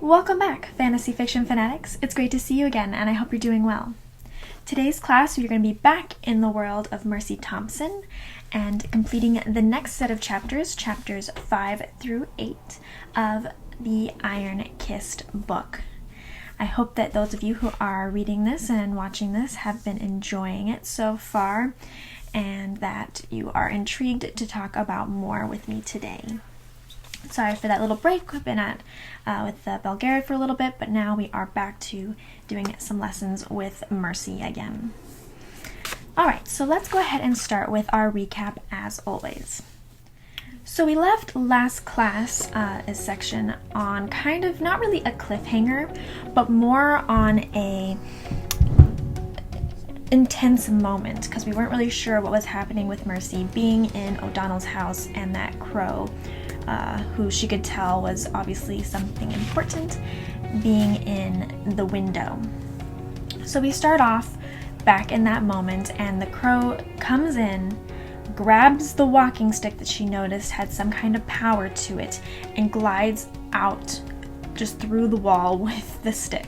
Welcome back, Fantasy Fiction Fanatics. It's great to see you again, and I hope you're doing well. Today's class, we're going to be back in the world of Mercy Thompson and completing the next set of chapters, chapters 5 through 8 of the Iron-Kissed book. I hope that those of you who are reading this and watching this have been enjoying it so far, and that you are intrigued to talk about more with me today. Sorry for that little break. We've been with Bulgaria for a little bit, but now we are back to doing some lessons with Mercy again. Alright, so let's go ahead and start with our recap as always. So we left last class section on kind of not really a cliffhanger, but more on a intense moment, because we weren't really sure what was happening with Mercy being in O'Donnell's house and that crow, who she could tell was obviously something important, being in the window. So we start off back in that moment, and the crow comes in, grabs the walking stick that she noticed had some kind of power to it, and glides out just through the wall with the stick.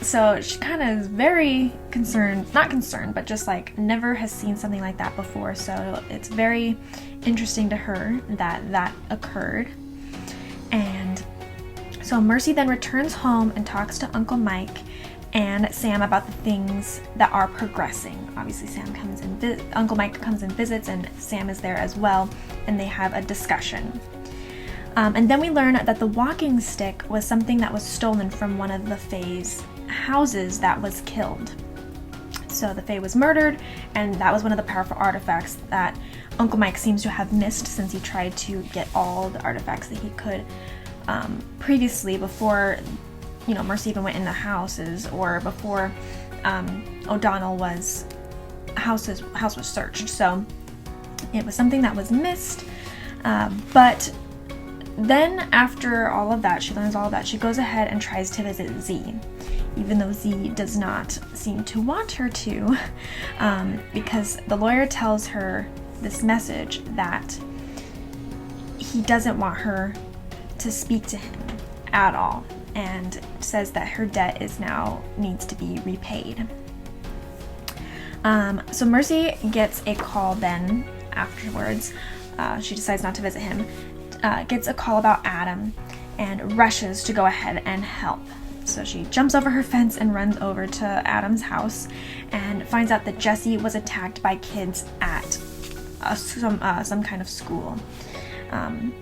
So she kind of is very concerned, not concerned, but just like never has seen something like that before. So it's very interesting to her that that occurred. And so Mercy then returns home and talks to Uncle Mike and Sam about the things that are progressing. Obviously Uncle Mike comes and visits, and Sam is there as well, and they have a discussion. And then we learn that the walking stick was something that was stolen from one of the Fae's houses that was killed. So the Fae was murdered, and that was one of the powerful artifacts that Uncle Mike seems to have missed since he tried to get all the artifacts that he could previously, before Mercy even went in the houses, or before O'Donnell house was searched. So it was something that was missed, but then after all of that, she learns all of that, she goes ahead and tries to visit Z, even though Z does not seem to want her to, because the lawyer tells her this message that he doesn't want her to speak to him at all, and says that her debt needs to be repaid. So Mercy gets a call then afterwards. She decides not to visit him. Gets a call about Adam and rushes to go ahead and help. So she jumps over her fence and runs over to Adam's house and finds out that Jessie was attacked by kids at some kind of school. And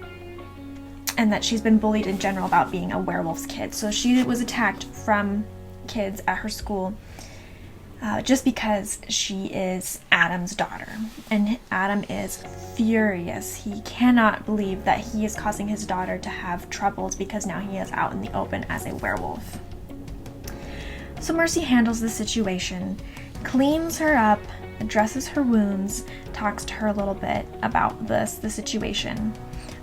that she's been bullied in general about being a werewolf's kid. So she was attacked from kids at her school just because she is Adam's daughter. And Adam is furious. He cannot believe that he is causing his daughter to have troubles because now he is out in the open as a werewolf. So Mercy handles the situation, cleans her up, addresses her wounds, talks to her a little bit about the situation.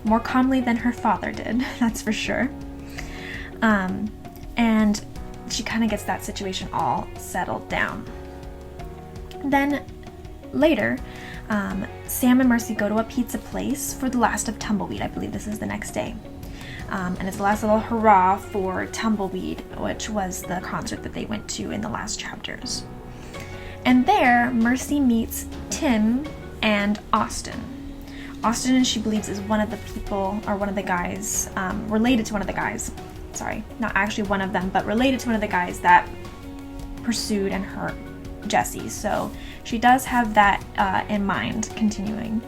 More calmly than her father did, that's for sure. And she kind of gets that situation all settled down. Then later, Sam and Mercy go to a pizza place for the last of Tumbleweed. I believe this is the next day. And it's the last little hurrah for Tumbleweed, which was the concert that they went to in the last chapters. And there, Mercy meets Tim and Austin. Austin, she believes, is one of the people, or one of the guys, related to one of the guys. Sorry, not actually one of them, but related to one of the guys that pursued and hurt Jessie. So she does have that in mind, continuing.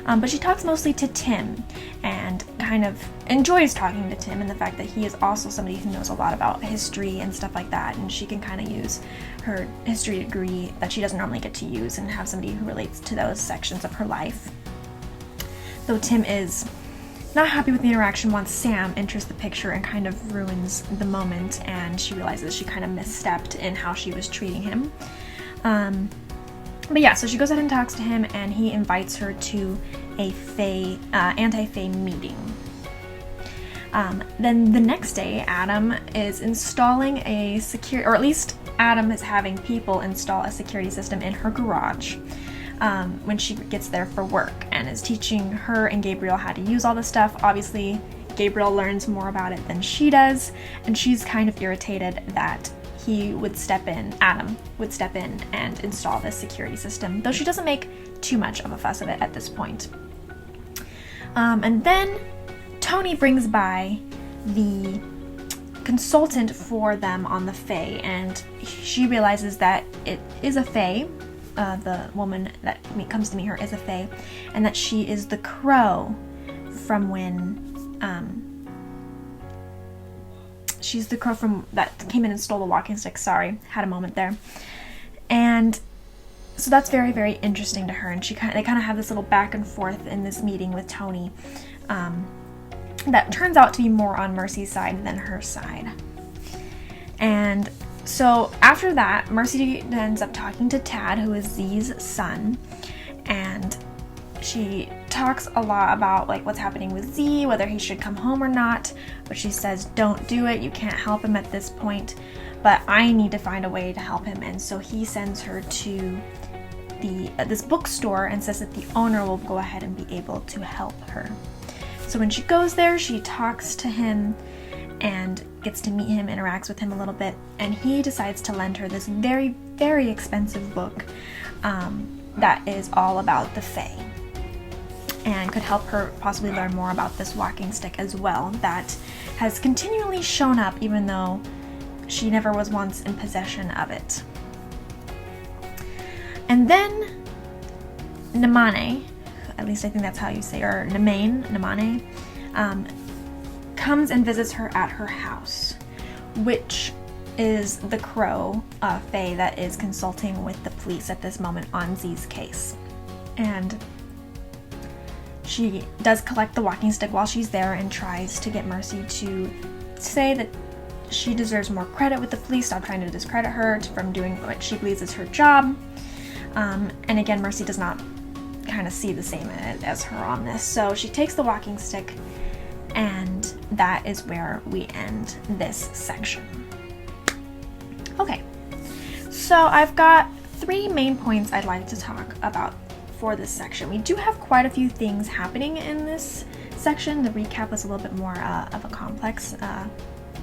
But she talks mostly to Tim, and kind of enjoys talking to Tim, and the fact that he is also somebody who knows a lot about history and stuff like that, and she can kind of use her history degree that she doesn't normally get to use and have somebody who relates to those sections of her life. Though Tim is not happy with the interaction once Sam enters the picture and kind of ruins the moment, and she realizes she kind of misstepped in how she was treating him. But yeah, so she goes ahead and talks to him, and he invites her to a anti-Fae meeting. Then the next day, Adam is installing a security, or at least Adam is having people install a security system in her garage when she gets there for work, and is teaching her and Gabriel how to use all this stuff. Obviously, Gabriel learns more about it than she does, and she's kind of irritated that he would step in, Adam would step in and install this security system, though she doesn't make too much of a fuss of it at this point. And then Tony brings by the consultant for them on the Fae, and she realizes that it is a Fae. The woman that comes to meet her is a Fae, and that she is the crow from when she's the crow from that came in and stole the walking stick. Sorry, had a moment there. And so that's very, very interesting to her, and they kind of have this little back and forth in this meeting with Tony that turns out to be more on Mercy's side than her side. And so after that, Mercy ends up talking to Tad, who is Z's son, and she talks a lot about like what's happening with Z, whether he should come home or not, but she says, don't do it, you can't help him at this point, but I need to find a way to help him. And so he sends her to this bookstore and says that the owner will go ahead and be able to help her. So when she goes there, she talks to him and gets to meet him, interacts with him a little bit, and he decides to lend her this very, very expensive book that is all about the Fae, and could help her possibly learn more about this walking stick as well, that has continually shown up even though she never was once in possession of it. And then Namane, at least I think that's how you say, or Namane, comes and visits her at her house, which is the crow Fae that is consulting with the police at this moment on Z's case. And she does collect the walking stick while she's there and tries to get Mercy to say that she deserves more credit with the police, stop trying to discredit her from doing what she believes is her job. And again, Mercy does not kind of see the same as her on this. So she takes the walking stick, and that is where we end this section. Okay, so I've got 3 main points I'd like to talk about for this section. We do have quite a few things happening in this section. The recap was a little bit more of a complex, a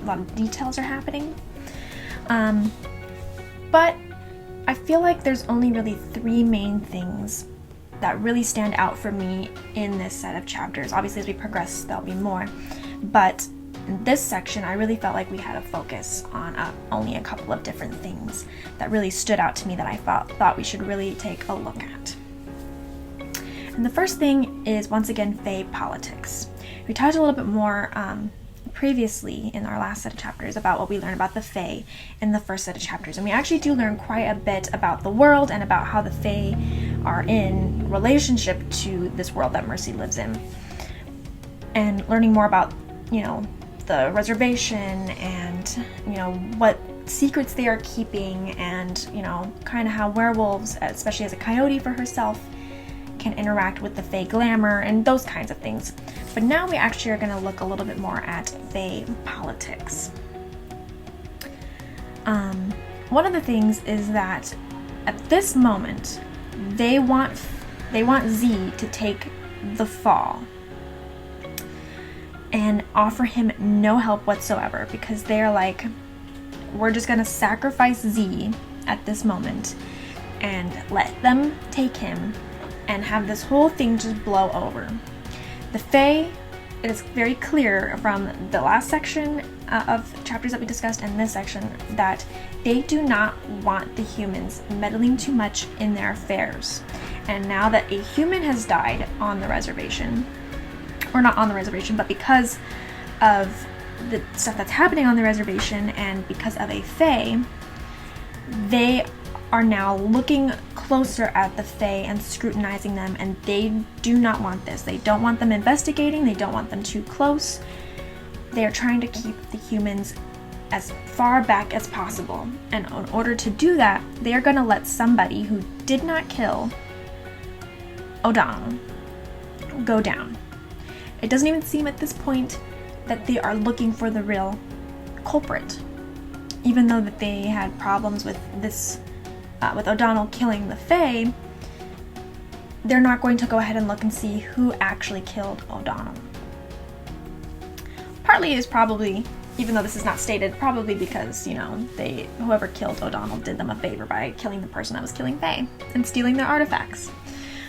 lot of details are happening. But I feel like there's only really 3 main things that really stand out for me in this set of chapters. Obviously, as we progress, there'll be more. But in this section, I really felt like we had a focus on only a couple of different things that really stood out to me that I thought we should really take a look at. And the first thing is, once again, Fae Politics. We talked a little bit more previously in our last set of chapters about what we learned about the Fae in the first set of chapters, and we actually do learn quite a bit about the world and about how the Fae are in relationship to this world that Mercy lives in, and learning more about, you know, the reservation and, you know, what secrets they are keeping, and, you know, kind of how werewolves, especially as a coyote for herself, can interact with the Fae glamour and those kinds of things. But now we actually are going to look a little bit more at Fae Politics. One of the things is that at this moment, they want Z to take the fall and offer him no help whatsoever, because they're like, we're just going to sacrifice Z at this moment and let them take him and have this whole thing just blow over. The Fae, it is very clear from the last section of chapters that we discussed and this section that they do not want the humans meddling too much in their affairs. And now that a human has died on the reservation, or not on the reservation, but because of the stuff that's happening on the reservation and because of a Fae, they are now looking closer at the Fae and scrutinizing them, and they do not want this. They don't want them investigating, they don't want them too close. They are trying to keep the humans as far back as possible, and in order to do that, they are going to let somebody who did not kill O'Donnell go down. It doesn't even seem at this point that they are looking for the real culprit, even though that they had problems with this with O'Donnell killing the Fae. They're not going to go ahead and look and see who actually killed O'Donnell. partly is probably, even though this is not stated, probably because, you know, whoever killed O'Donnell did them a favor by killing the person that was killing Fae and stealing their artifacts.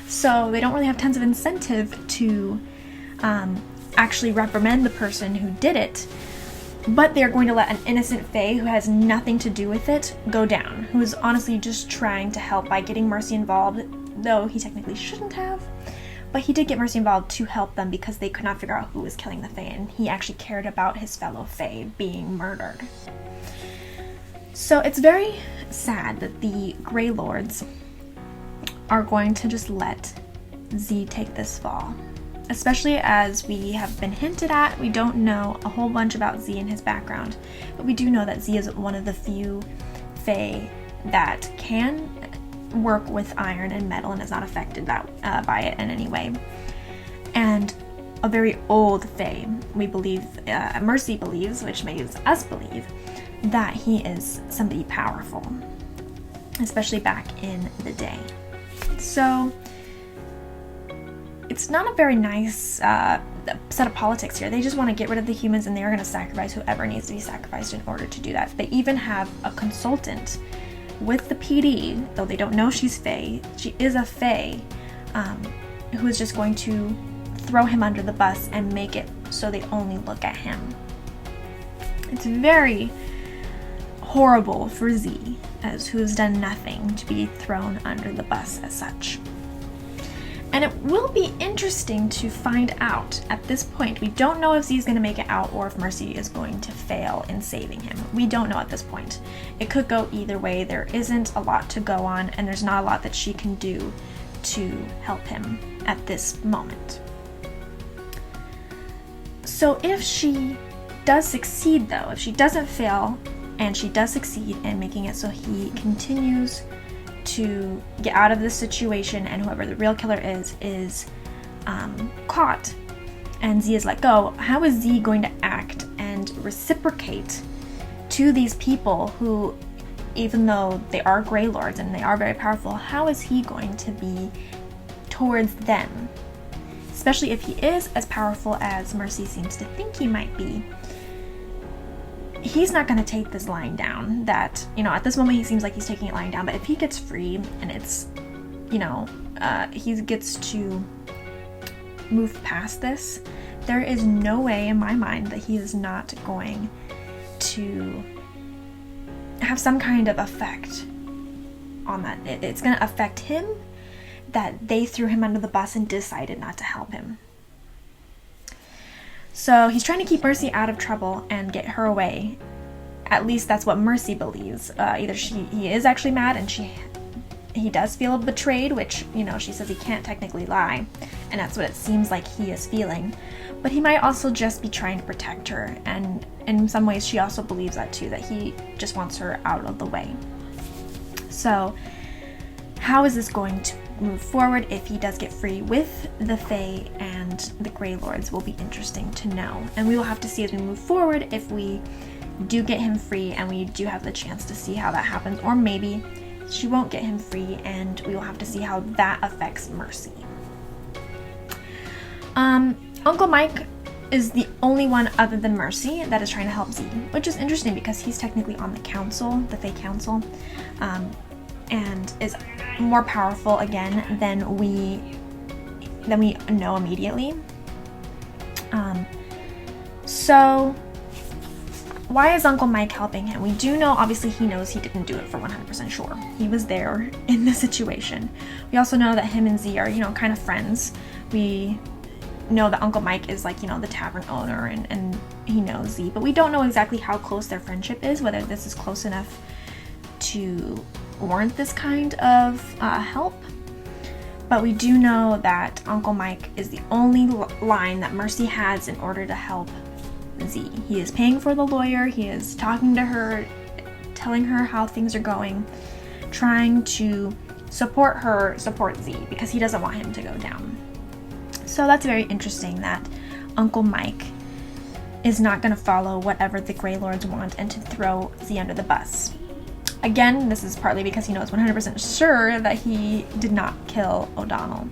So they don't really have tons of incentive to actually reprimand the person who did it, but they're going to let an innocent Fae who has nothing to do with it go down, who is honestly just trying to help by getting Mercy involved, though he technically shouldn't have. But he did get Mercy involved to help them because they could not figure out who was killing the Fae, and he actually cared about his fellow Fae being murdered. So it's very sad that the Grey Lords are going to just let Z take this fall. Especially as we have been hinted at, we don't know a whole bunch about Z and his background, but we do know that Z is one of the few Fae that can work with iron and metal and is not affected by it in any way. And a very old Fae. We believe, Mercy believes, which makes us believe, that he is somebody powerful, especially back in the day. So it's not a very nice set of politics here. They just want to get rid of the humans, and they are going to sacrifice whoever needs to be sacrificed in order to do that. They even have a consultant with the PD, though they don't know she's Fae. She is a Fae, who is just going to throw him under the bus and make it so they only look at him. It's very horrible for Z, as who has done nothing, to be thrown under the bus as such. And it will be interesting to find out at this point. We don't know if Z is going to make it out or if Mercy is going to fail in saving him. We don't know at this point. It could go either way. There isn't a lot to go on, and there's not a lot that she can do to help him at this moment. So if she does succeed, though, if she doesn't fail and she does succeed in making it so he continues to get out of this situation, and whoever the real killer is caught and Z is let go, how is Z going to act and reciprocate to these people who, even though they are Grey Lords and they are very powerful, how is he going to be towards them? Especially if he is as powerful as Mercy seems to think he might be. He's not going to take this lying down. That, you know, at this moment he seems like he's taking it lying down, but if he gets free and it's, you know, he gets to move past this, there is no way in my mind that he is not going to have some kind of effect on that. It's going to affect him that they threw him under the bus and decided not to help him. So he's trying to keep Mercy out of trouble and get her away. At least that's what Mercy believes. Either he is actually mad and he does feel betrayed, which, you know, she says he can't technically lie, and that's what it seems like he is feeling. But he might also just be trying to protect her, and in some ways she also believes that too, that he just wants her out of the way. So how is this going to move forward if he does get free with the Fae and the Grey Lords will be interesting to know. And we will have to see as we move forward if we do get him free and we do have the chance to see how that happens, or maybe she won't get him free and we will have to see how that affects Mercy. Uncle Mike is the only one other than Mercy that is trying to help Z, which is interesting because he's technically on the council, the Fae Council, and is more powerful again than we know immediately. So why is Uncle Mike helping him? We do know, obviously he knows he didn't do it for 100% sure. He was there in the situation. We also know that him and Z are, you know, kind of friends. We know that Uncle Mike is like, you know, the tavern owner and he knows Z, but we don't know exactly how close their friendship is, whether this is close enough to warrant this kind of help. But we do know that Uncle Mike is the only line that Mercy has in order to help Z. He is paying for the lawyer, he is talking to her, telling her how things are going, trying to support Z, because he doesn't want him to go down. So that's very interesting that Uncle Mike is not going to follow whatever the Grey Lords want and to throw Z under the bus. Again, this is partly because he knows 100% sure that he did not kill O'Donnell.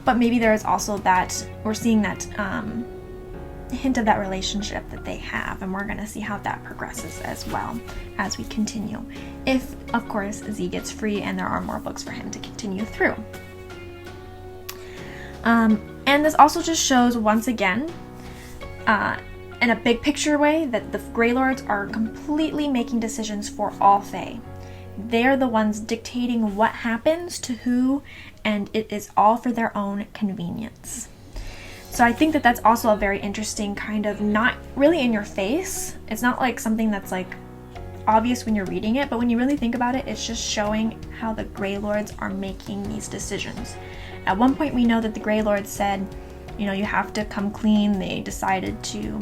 But maybe there is also that, we're seeing that hint of that relationship that they have, and we're going to see how that progresses as well as we continue. If, of course, Z gets free and there are more books for him to continue through. And this also just shows, once again, in a big picture way, that the Grey Lords are completely making decisions for all Fae. They're the ones dictating what happens to who, and it is all for their own convenience. So I think that that's also a very interesting kind of, not really in your face. It's not like something that's like obvious when you're reading it, but when you really think about it, it's just showing how the Grey Lords are making these decisions. At one point we know that the Grey Lords said, you know, you have to come clean. They decided to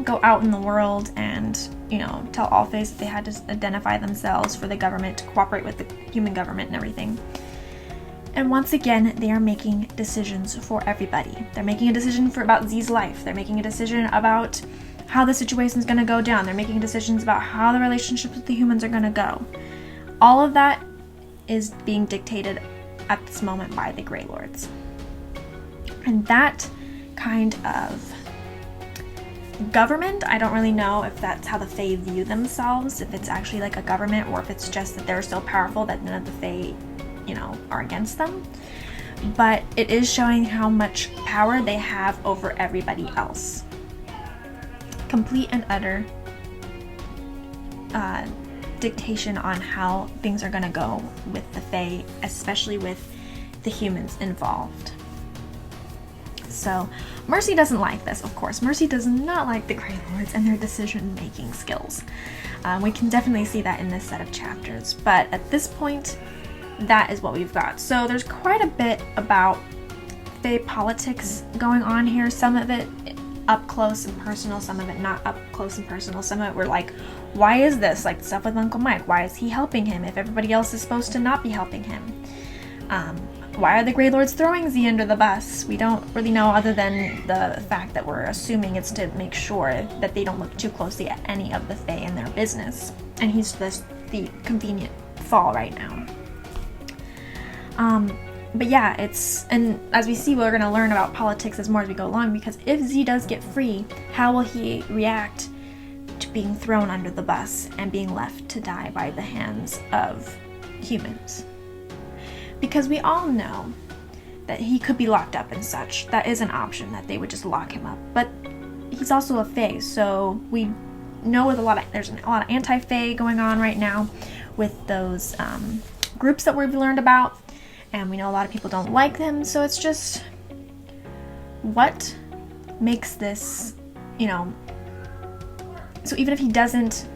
go out in the world and, you know, tell all Faes that they had to identify themselves for the government, to cooperate with the human government and everything. And once again, they are making decisions for everybody. They're making a decision about Z's life. They're making a decision about how the situation is going to go down. They're making decisions about how the relationships with the humans are going to go. All of that is being dictated at this moment by the Grey Lords. And that kind of government, I don't really know if that's how the Fae view themselves, if it's actually like a government, or if it's just that they're so powerful that none of the Fae, you know, are against them. But it is showing how much power they have over everybody else. Complete and utter dictation on how things are going to go with the Fae, especially with the humans involved. So Mercy doesn't like this, of course. Mercy does not like the Grey Lords and their decision-making skills. We can definitely see that in this set of chapters, but at this point, that is what we've got. So there's quite a bit about Fae politics going on here. Some of it up close and personal, some of it not up close and personal. Some of it we're like, why is this? Like stuff with Uncle Mike. Why is he helping him if everybody else is supposed to not be helping him? Why are the Grey Lords throwing Z under the bus? We don't really know, other than the fact that we're assuming it's to make sure that they don't look too closely at any of the Fae in their business. And he's just the convenient fall right now. But yeah, and as we see, we're going to learn about politics as more as we go along, because if Z does get free, how will he react to being thrown under the bus and being left to die by the hands of humans? Because we all know that he could be locked up and such. That is an option, that they would just lock him up. But he's also a Fae, so we know there's a lot of anti-Fae going on right now with those groups that we've learned about. And we know a lot of people don't like them, so it's just what makes this, you know, so even if he doesn't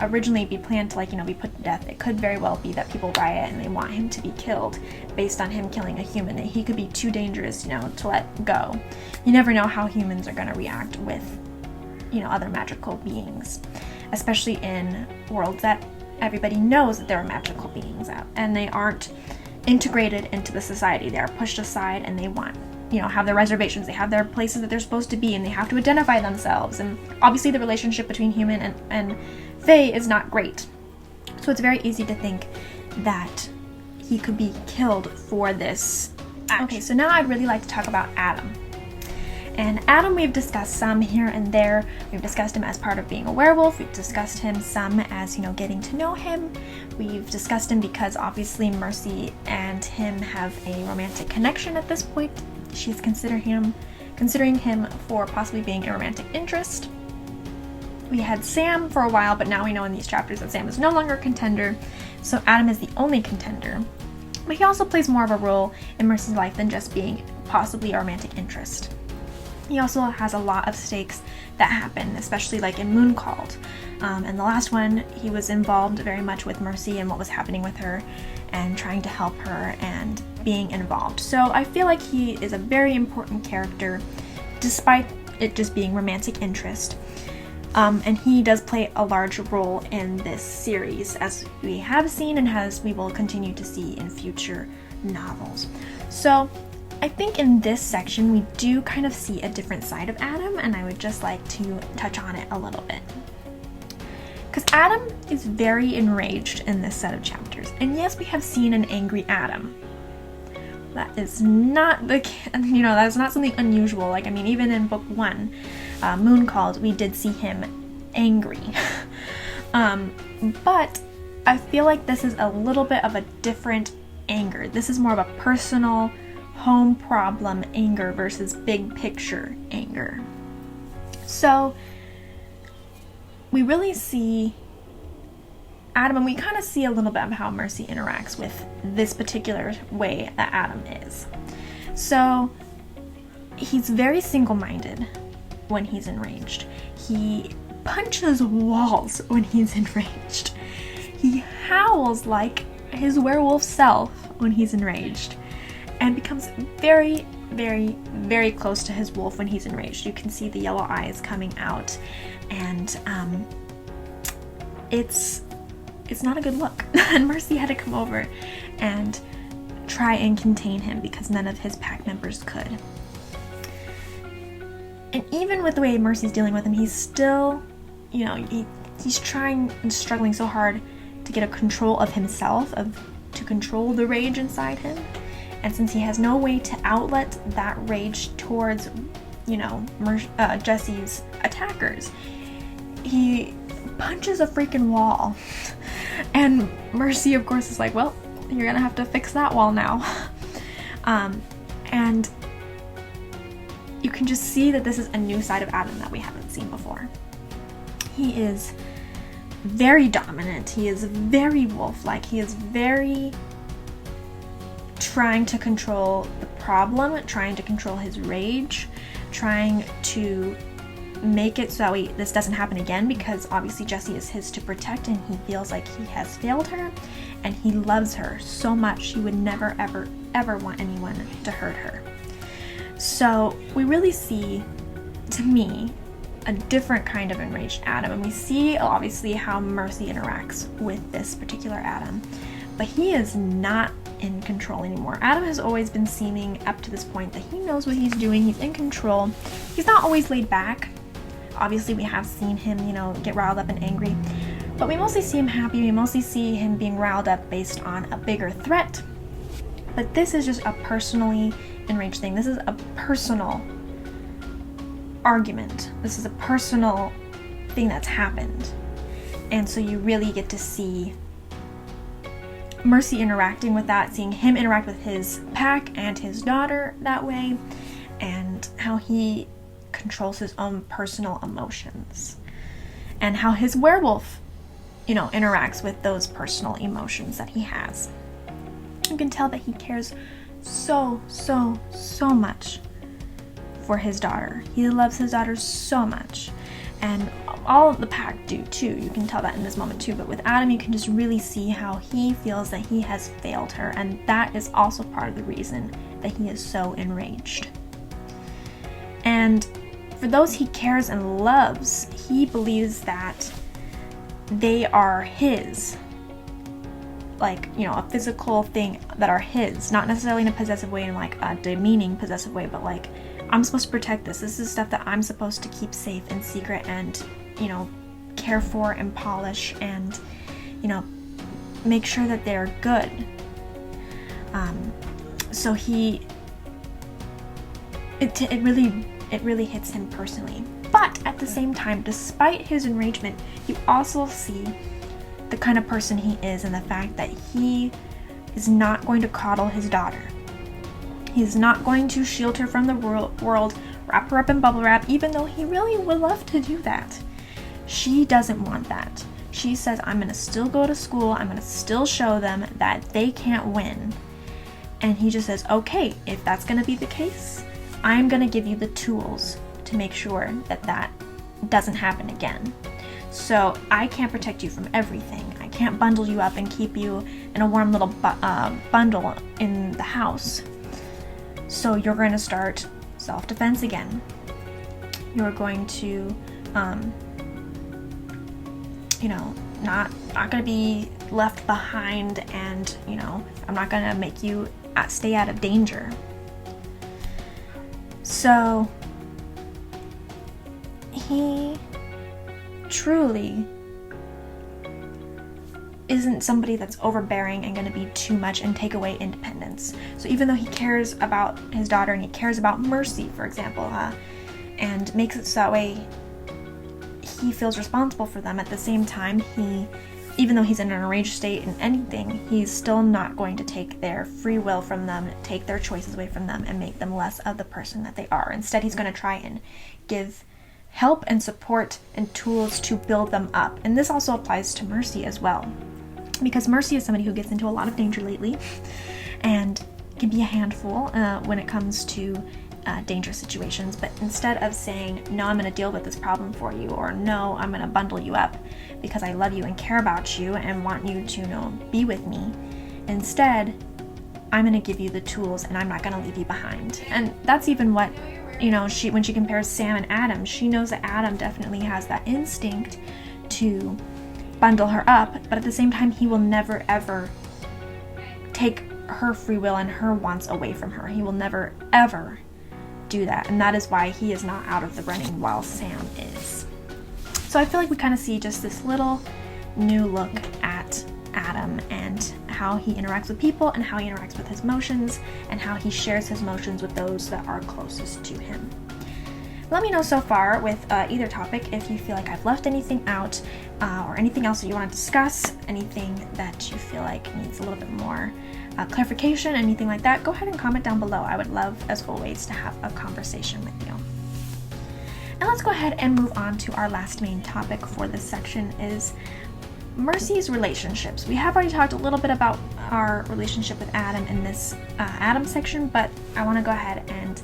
originally be planned to, like, you know, be put to death, it could very well be that people riot and they want him to be killed based on him killing a human, and he could be too dangerous, you know, to let go. You never know how humans are going to react with, you know, other magical beings, especially in worlds that everybody knows that there are magical beings out, and they aren't integrated into the society. They are pushed aside, and they want, you know, have their reservations. They have their places that they're supposed to be, and they have to identify themselves. And obviously the relationship between human and Fae is not great. So it's very easy to think that he could be killed for this action. Okay, so now I'd really like to talk about Adam. And Adam, we've discussed some here and there. We've discussed him as part of being a werewolf. We've discussed him some as, you know, getting to know him. We've discussed him because obviously Mercy and him have a romantic connection at this point. She's considering him for possibly being a romantic interest. We had Sam for a while, but now we know in these chapters that Sam is no longer a contender, so Adam is the only contender. But he also plays more of a role in Mercy's life than just being possibly a romantic interest. He also has a lot of stakes that happen, especially like in Mooncalled. And the last one, he was involved very much with Mercy and what was happening with her and trying to help her and being involved. So I feel like he is a very important character, despite it just being romantic interest. And he does play a large role in this series, as we have seen and as we will continue to see in future novels. So I think in this section we do kind of see a different side of Adam, and I would just like to touch on it a little bit. Because Adam is very enraged in this set of chapters, and yes, we have seen an angry Adam. That is not that's not something unusual. Like, I mean, even in book 1, moon called, we did see him angry. But I feel like this is a little bit of a different anger. This is more of a personal home problem anger versus big picture anger. So we really see Adam, and we kind of see a little bit of how Mercy interacts with this particular way that Adam is. So he's very single-minded when he's enraged. He punches walls when he's enraged. He howls like his werewolf self when he's enraged, and becomes very, very, very close to his wolf when he's enraged. You can see the yellow eyes coming out, and it's not a good look. And Mercy had to come over and try and contain him because none of his pack members could. And even with the way Mercy's dealing with him, he's still, he's trying and struggling so hard to get a control of himself, to control the rage inside him. And since he has no way to outlet that rage towards, Jesse's attackers, he punches a freaking wall. And Mercy, of course, is like, well, you're gonna have to fix that wall now. And you can just see that this is a new side of Adam that we haven't seen before. He is very dominant. He is very wolf-like. He is very trying to control the problem, trying to control his rage, trying to make it so this doesn't happen again, because obviously Jessie is his to protect, and he feels like he has failed her, and he loves her so much he would never, ever, ever want anyone to hurt her. So we really see, to me, a different kind of enraged Adam, and we see obviously how Mercy interacts with this particular Adam, but he is not in control anymore. Adam has always been seeming up to this point that he knows what he's doing, he's in control. He's not always laid back. Obviously we have seen him, get riled up and angry, but we mostly see him happy. We mostly see him being riled up based on a bigger threat. But this is just a personally enraged thing. This is a personal argument. This is a personal thing that's happened. And so you really get to see Mercy interacting with that, seeing him interact with his pack and his daughter that way, and how he controls his own personal emotions, and how his werewolf, interacts with those personal emotions that he has. You can tell that he cares so, so, so much for his daughter. He loves his daughter so much, and all of the pack do too. You can tell that in this moment too, but with Adam you can just really see how he feels that he has failed her, and that is also part of the reason that he is so enraged. And for those he cares and loves, he believes that they are his, a physical thing that are his, not necessarily in a possessive way, in a demeaning possessive way, but I'm supposed to protect this. This is stuff that I'm supposed to keep safe and secret and, care for and polish and, make sure that they're good. So it really hits him personally. But at the same time, despite his enragement, you also see the kind of person he is, and the fact that he is not going to coddle his daughter. He's not going to shield her from the world, wrap her up in bubble wrap, even though he really would love to do that. She doesn't want that. She says, I'm going to still go to school, I'm going to still show them that they can't win. And he just says, okay, if that's going to be the case, I'm going to give you the tools to make sure that doesn't happen again. So I can't protect you from everything. I can't bundle you up and keep you in a warm little bundle in the house. So you're going to start self-defense again. You're going to, not going to be left behind, and, I'm not going to make you stay out of danger. So he truly isn't somebody that's overbearing and going to be too much and take away independence. So even though he cares about his daughter and he cares about Mercy, for example, and makes it so that way he feels responsible for them. At the same time, even though he's in an enraged state in anything, he's still not going to take their free will from them, take their choices away from them, and make them less of the person that they are. Instead, he's going to try and give help and support and tools to build them up. And this also applies to Mercy as well, because Mercy is somebody who gets into a lot of danger lately and can be a handful when it comes to dangerous situations. But instead of saying, no, I'm going to deal with this problem for you, or no, I'm going to bundle you up because I love you and care about you and want you to be with me, instead, I'm going to give you the tools and I'm not going to leave you behind. And that's even what, when she compares Sam and Adam, she knows that Adam definitely has that instinct to bundle her up, but at the same time, he will never ever take her free will and her wants away from her. He will never ever do that, and that is why he is not out of the running while Sam is. So I feel like we kind of see just this little new look at Adam and how he interacts with people and how he interacts with his emotions and how he shares his emotions with those that are closest to him. Let me know so far with either topic if you feel like I've left anything out or anything else that you want to discuss, anything that you feel like needs a little bit more clarification, anything like that. Go ahead and comment down below. I would love, as always, to have a conversation with you. Now let's go ahead and move on to our last main topic for this section, is Mercy's relationships. We have already talked a little bit about our relationship with Adam in this Adam section, but I want to go ahead and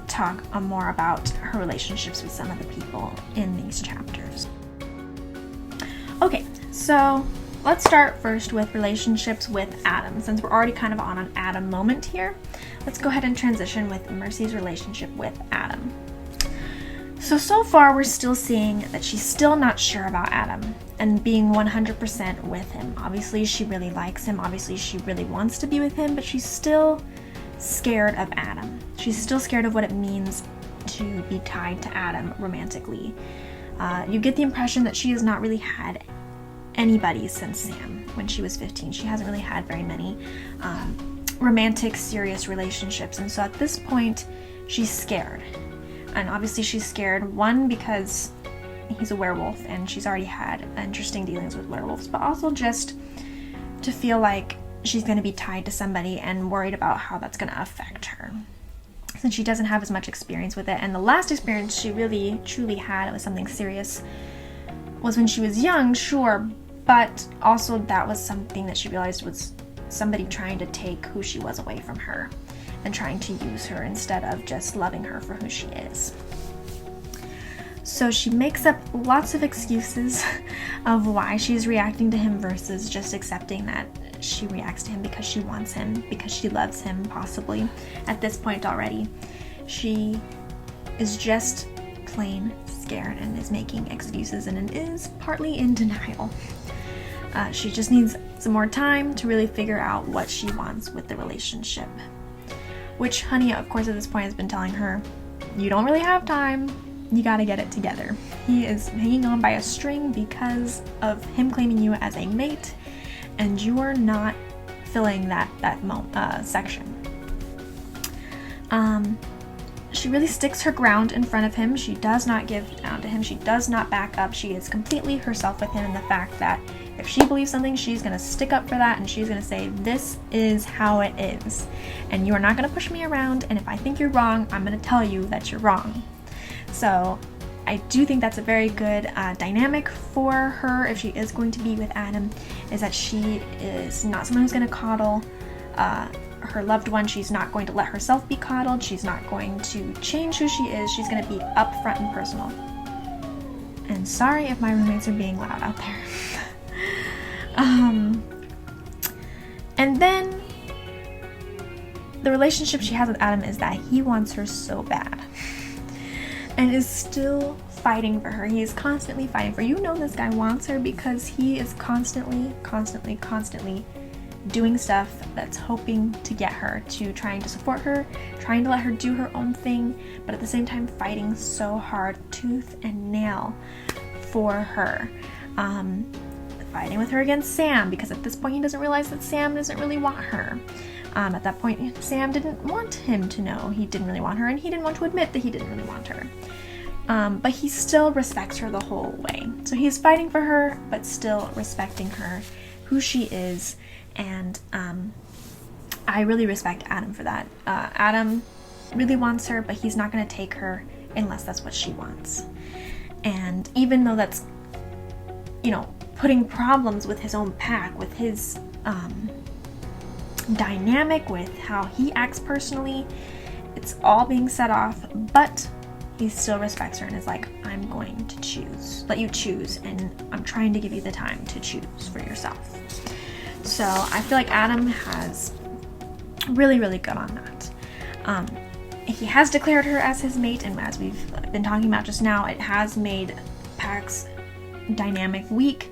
talk more about her relationships with some of the people in these chapters. Okay, so let's start first with relationships with Adam. Since we're already kind of on an Adam moment here, let's go ahead and transition with Mercy's relationship with Adam. So far we're still seeing that she's still not sure about Adam and being 100% with him. Obviously she really likes him, obviously she really wants to be with him, but she's still scared of Adam. She's still scared of what it means to be tied to Adam romantically. You get the impression that she has not really had anybody since Sam when she was 15. She hasn't really had very many romantic, serious relationships, and so at this point she's scared. And obviously she's scared, one, because he's a werewolf and she's already had interesting dealings with werewolves, but also just to feel like she's going to be tied to somebody and worried about how that's going to affect her, since she doesn't have as much experience with it. And the last experience she really truly had, it was something serious, was when she was young, sure, but also that was something that she realized was somebody trying to take who she was away from her and trying to use her instead of just loving her for who she is. So she makes up lots of excuses of why she's reacting to him versus just accepting that she reacts to him because she wants him, because she loves him, possibly. At this point already, she is just plain scared and is making excuses and is partly in denial. She just needs some more time to really figure out what she wants with the relationship. Which Honey, of course, at this point has been telling her, you don't really have time, you gotta get it together. He is hanging on by a string because of him claiming you as a mate, and you are not filling that section. She really sticks her ground in front of him. She does not give down to him. She does not back up. She is completely herself with him in the fact that if she believes something, she's going to stick up for that, and she's going to say, this is how it is, and you are not going to push me around, and if I think you're wrong, I'm going to tell you that you're wrong. So I do think that's a very good dynamic for her if she is going to be with Adam, is that she is not someone who's going to coddle her loved one. She's not going to let herself be coddled. She's not going to change who she is. She's going to be upfront and personal. And sorry if my roommates are being loud out there. And then the relationship she has with Adam is that he wants her so bad and is still fighting for her. He is constantly fighting for her. You know this guy wants her because he is constantly doing stuff that's hoping to get her, to trying to support her, trying to let her do her own thing, but at the same time fighting so hard, tooth and nail, for her. Fighting with her against Sam, because at this point he doesn't realize that Sam doesn't really want her. At that point, Sam didn't want him to know he didn't really want her, and he didn't want to admit that he didn't really want her. But he still respects her the whole way. So he's fighting for her, but still respecting her, who she is, and I really respect Adam for that. Adam really wants her, but he's not going to take her unless that's what she wants. And even though that's, putting problems with his own pack, with his dynamic, with how he acts personally, it's all being set off, but he still respects her and is like, I'm going to let you choose, and I'm trying to give you the time to choose for yourself. So I feel like Adam has really, really good on that. He has declared her as his mate, and as we've been talking about just now, it has made Pack's dynamic weak.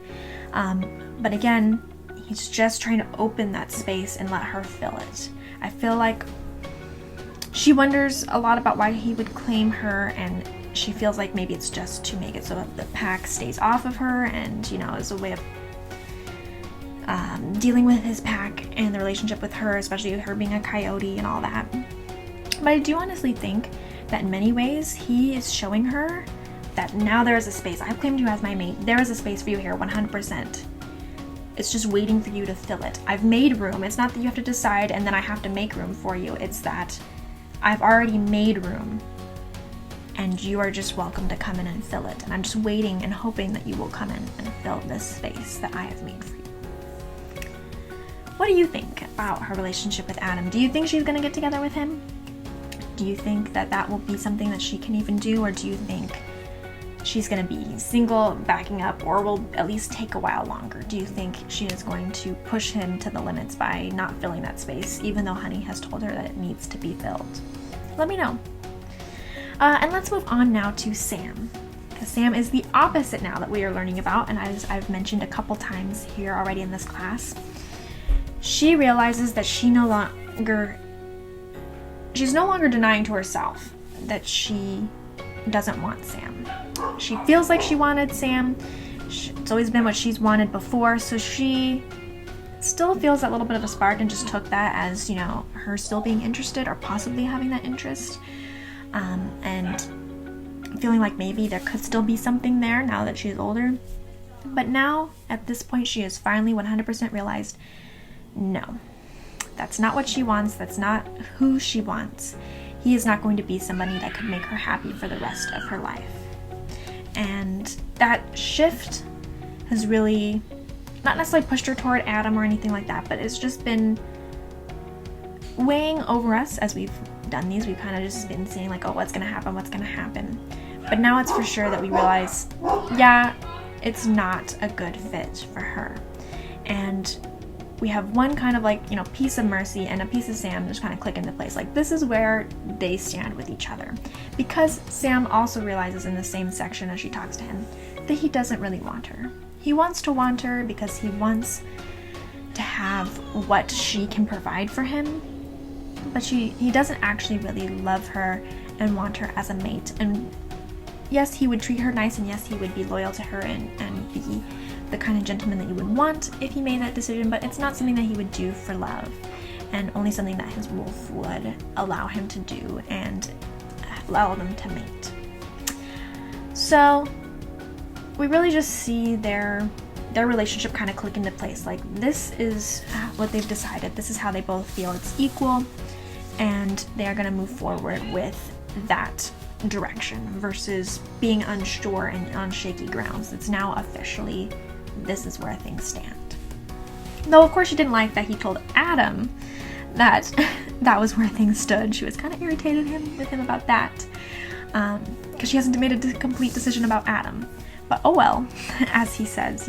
But again, he's just trying to open that space and let her fill it. I feel like she wonders a lot about why he would claim her, and she feels like maybe it's just to make it so that the pack stays off of her, and as a way of dealing with his pack and the relationship with her, especially with her being a coyote and all that. But I do honestly think that in many ways he is showing her that now there is a space. I've claimed you as my mate. There is a space for you here, 100%. It's just waiting for you to fill it. I've made room. It's not that you have to decide and then I have to make room for you. It's that I've already made room, and you are just welcome to come in and fill it. And I'm just waiting and hoping that you will come in and fill this space that I have made for you. What do you think about her relationship with Adam? Do you think she's going to get together with him? Do you think that that will be something that she can even do, or do you think she's going to be single, backing up, or will at least take a while longer? Do you think she is going to push him to the limits by not filling that space, even though Honey has told her that it needs to be filled? Let me know. And let's move on now to Sam, because Sam is the opposite now that we are learning about, and as I've mentioned a couple times here already in this class, she realizes that she's no longer denying to herself that she doesn't want Sam. She feels like she wanted Sam. It's always been what she's wanted before, so she still feels that little bit of a spark and just took that as, her still being interested or possibly having that interest. And feeling like maybe there could still be something there now that she's older. But now, at this point, she has finally 100% realized, no, that's not what she wants. That's not who she wants. He is not going to be somebody that could make her happy for the rest of her life. And that shift has really not necessarily pushed her toward Adam or anything like that, but it's just been weighing over us as we've done these. We've kind of just been seeing like, oh, what's going to happen? But now it's for sure that we realize, yeah, it's not a good fit for her. And we have one kind of like, piece of Mercy and a piece of Sam just kind of click into place. Like, this is where they stand with each other. Because Sam also realizes in the same section as she talks to him that he doesn't really want her. He wants to want her because he wants to have what she can provide for him. But he doesn't actually really love her and want her as a mate. And yes, he would treat her nice, and yes, he would be loyal to her and be the kind of gentleman that you would want if he made that decision, but it's not something that he would do for love, and only something that his wolf would allow him to do and allow them to mate. So we really just see their relationship kind of click into place. Like, this is what they've decided. This is how they both feel. It's equal, and they are going to move forward with that direction versus being unsure and on shaky grounds. It's now officially, this is where things stand. Though, of course, she didn't like that he told Adam that that was where things stood. She was kind of irritated with him about that, because she hasn't made a complete decision about Adam. But oh well, as he says,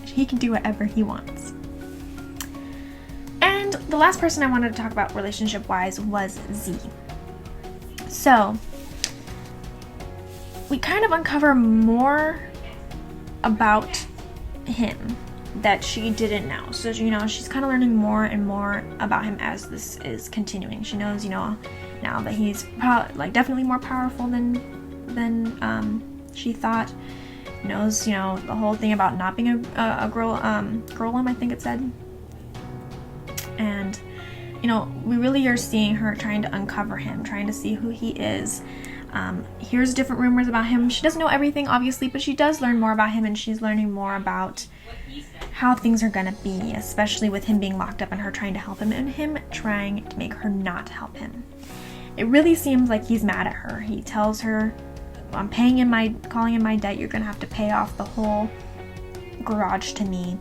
he can do whatever he wants. And the last person I wanted to talk about relationship-wise was Z. So we kind of uncover more about him that she didn't know. So, she's kind of learning more and more about him as this is continuing. She knows, now that he's definitely more powerful than she thought. Knows, the whole thing about not being a girl, I think it said. And we really are seeing her trying to uncover him, trying to see who he is. Here's different rumors about him. She doesn't know everything, obviously, but she does learn more about him, and she's learning more about how things are gonna be, especially with him being locked up and her trying to help him and him trying to make her not help him. It really seems like he's mad at her. He tells her, I'm calling in my debt, you're gonna have to pay off the whole garage to me.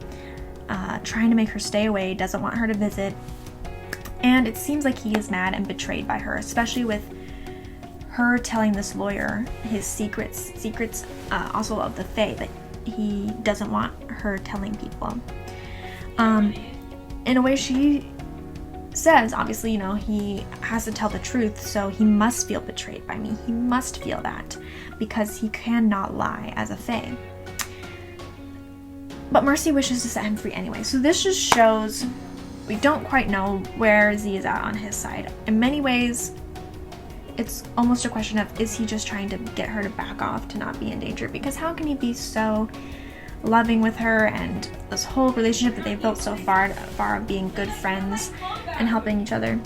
Trying to make her stay away, doesn't want her to visit. And it seems like he is mad and betrayed by her, especially with her telling this lawyer his secrets also of the Fae, that he doesn't want her telling people. In a way, she says, obviously, he has to tell the truth, so he must feel betrayed by me. He must feel that, because he cannot lie as a Fae. But Mercy wishes to set him free anyway. So this just shows we don't quite know where Z is at on his side. In many ways, it's almost a question of, is he just trying to get her to back off, to not be in danger? Because how can he be so loving with her, and this whole relationship that they've built so far of being good friends and helping each other,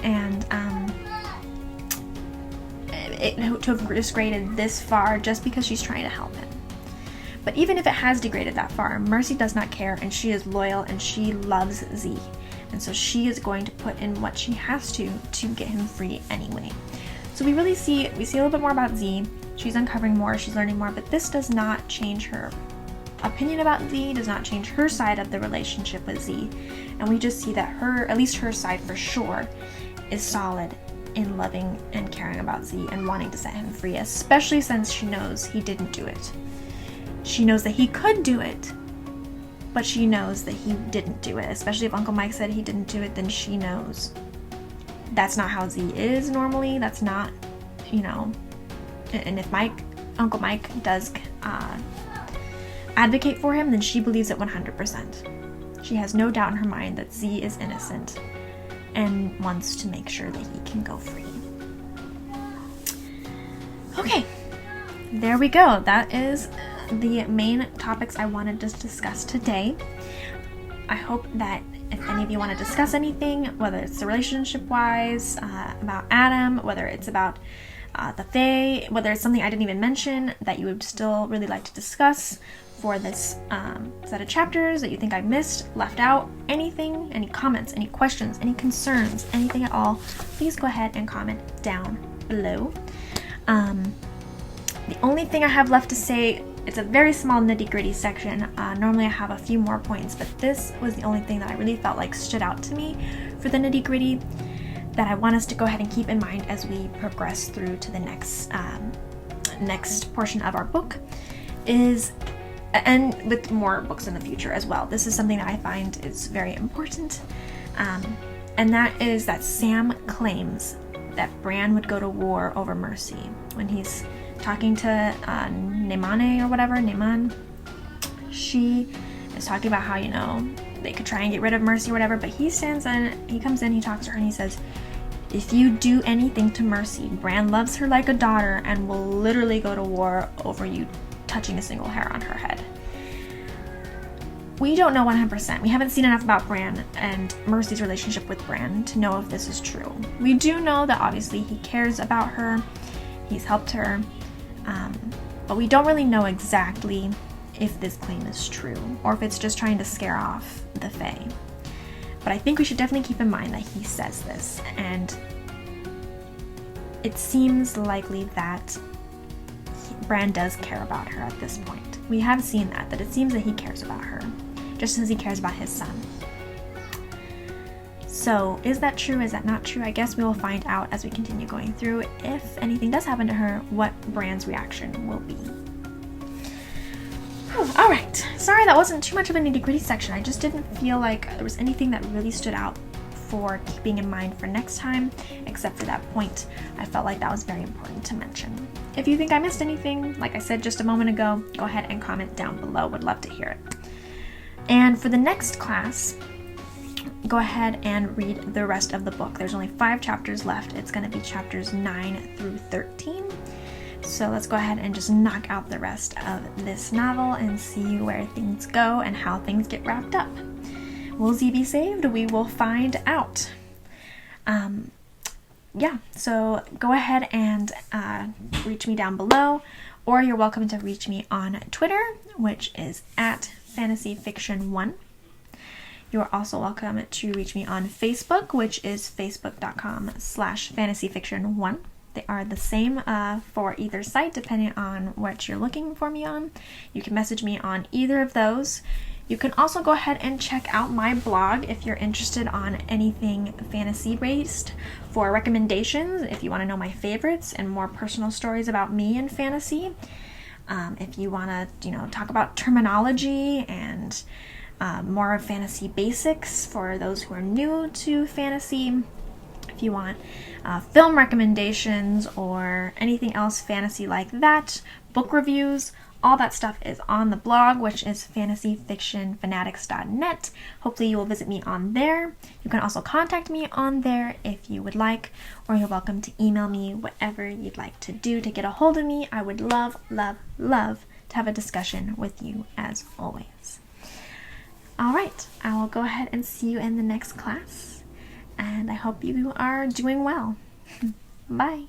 and to have degraded this far just because she's trying to help him. But even if it has degraded that far, Mercy does not care, and she is loyal, and she loves Z. And so she is going to put in what she has to get him free anyway. So we see a little bit more about Z. She's uncovering more, she's learning more, but this does not change her opinion about Z, does not change her side of the relationship with Z. And we just see that at least her side for sure, is solid in loving and caring about Z and wanting to set him free, especially since she knows he didn't do it. She knows that he could do it, but she knows that he didn't do it. Especially if Uncle Mike said he didn't do it, then she knows that's not how Z is normally. That's not, and if Uncle Mike does advocate for him, then she believes it 100%. She has no doubt in her mind that Z is innocent and wants to make sure that he can go free. Okay, there we go. That is the main topics I wanted to discuss today. I hope that if any of you want to discuss anything, whether it's the relationship-wise, about Adam, whether it's about the Fae, whether it's something I didn't even mention that you would still really like to discuss for this set of chapters that you think I missed, left out, anything, any comments, any questions, any concerns, anything at all, please go ahead and comment down below. The only thing I have left to say, it's a very small nitty-gritty section. Normally I have a few more points, but this was the only thing that I really felt like stood out to me for the nitty-gritty that I want us to go ahead and keep in mind as we progress through to the next portion of our book, and with more books in the future as well. This is something that I find is very important, and that is that Sam claims that Bran would go to war over Mercy. When he's talking to Naaman, she is talking about how, they could try and get rid of Mercy or whatever, but he stands in, he comes in, he talks to her, and he says, if you do anything to Mercy, Bran loves her like a daughter and will literally go to war over you touching a single hair on her head. We don't know 100%. We haven't seen enough about Bran and Mercy's relationship with Bran to know if this is true. We do know that obviously he cares about her, he's helped her, but we don't really know exactly if this claim is true or if it's just trying to scare off the Fae. But I think we should definitely keep in mind that he says this, and it seems likely that Bran does care about her at this point. We have seen that it seems that he cares about her, just as he cares about his son. So, is that true? Is that not true? I guess we will find out as we continue going through, if anything does happen to her, what Bran's reaction will be. Alright, sorry that wasn't too much of a nitty-gritty section. I just didn't feel like there was anything that really stood out for keeping in mind for next time, except for that point. I felt like that was very important to mention. If you think I missed anything, like I said just a moment ago, go ahead and comment down below. Would love to hear it. And for the next class, go ahead and read the rest of the book. There's only 5 chapters left. It's going to be chapters 9 through 13. So let's go ahead and just knock out the rest of this novel and see where things go and how things get wrapped up. Will Z be saved? We will find out. Yeah, so go ahead and reach me down below, or you're welcome to reach me on Twitter, which is at fantasyfiction1. You're also welcome to reach me on Facebook, which is facebook.com/fantasyfiction1. They are the same for either site, depending on what you're looking for me on. You can message me on either of those. You can also go ahead and check out my blog if you're interested on anything fantasy-based for recommendations, if you want to know my favorites and more personal stories about me and fantasy. If you want to, talk about terminology and more of fantasy basics for those who are new to fantasy. If you want film recommendations or anything else fantasy like that, book reviews, all that stuff is on the blog, which is fantasyfictionfanatics.net. Hopefully you will visit me on there. You can also contact me on there if you would like, or you're welcome to email me, whatever you'd like to do to get a hold of me. I would love, love, love to have a discussion with you as always. All right, I will go ahead and see you in the next class, and I hope you are doing well. Bye.